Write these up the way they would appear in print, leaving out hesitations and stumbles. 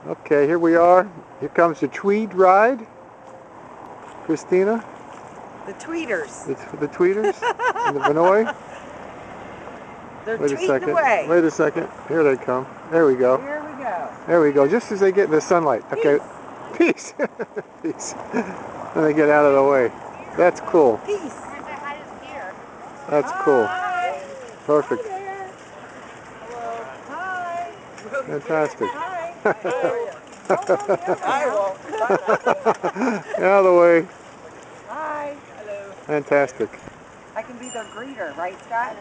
Okay, here we are. Here comes the Tweed ride. Christina? The tweeters. The tweeters? And the Vinoy? They're Wait a tweeting second. away. Wait a second. Here they come. There we go. Here we go. There we go. Just as they get in the sunlight. Okay. Peace. Peace. Then they get out of the way. That's cool. Peace. That's cool. Hi. Perfect. Hi there. Hello. Hi. Fantastic. Hi. Hi. Out of the way. Hi. Hello. Fantastic. I can be their greeter, right, Scott?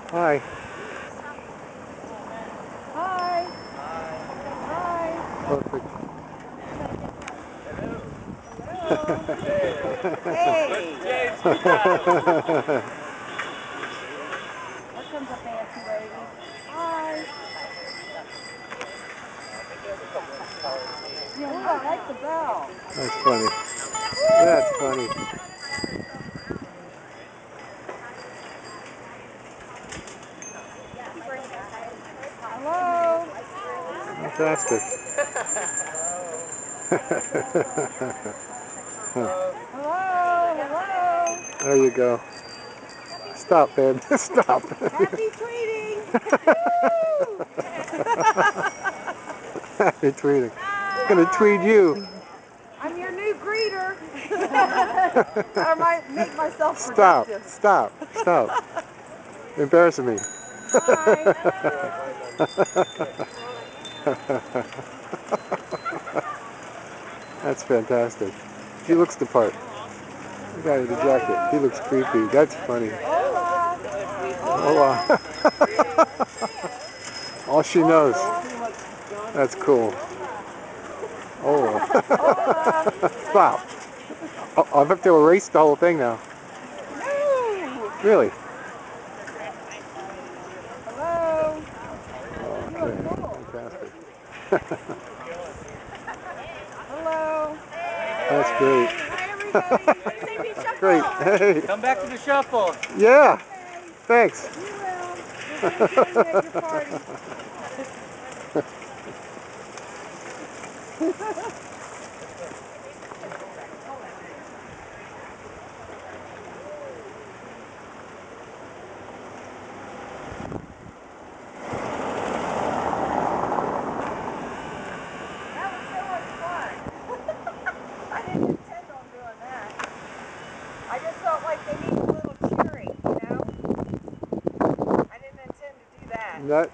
Hi. Hi. Hi. Perfect. Hey. Here comes a fancy lady. Hi. Yeah, I like the bell. That's funny. That's funny. Hello. Fantastic. Hello. Hello. There you go. Stop, babe. Stop. Happy tweeting. Happy tweeting. I'm going to tweet you. I'm your new greeter. I might make myself Stop. productive. Stop. Stop. You're embarrassing me. Hi. That's fantastic. He looks the part. The guy with the jacket. He looks creepy. That's funny. Hola. Hola. All she knows. That's cool. Oh. Stop. Oh, I'll have to erase the whole thing now. No. Really? Hello. Okay. Fantastic. Hello. That's great. Hi, everybody. Great. Hey. Come back to the shuffle. Yeah. Thanks. You will. We'll be joining you at your party. That was so much fun. I didn't intend on doing that. I just felt like they needed a little cheering, you know? I didn't intend to do that.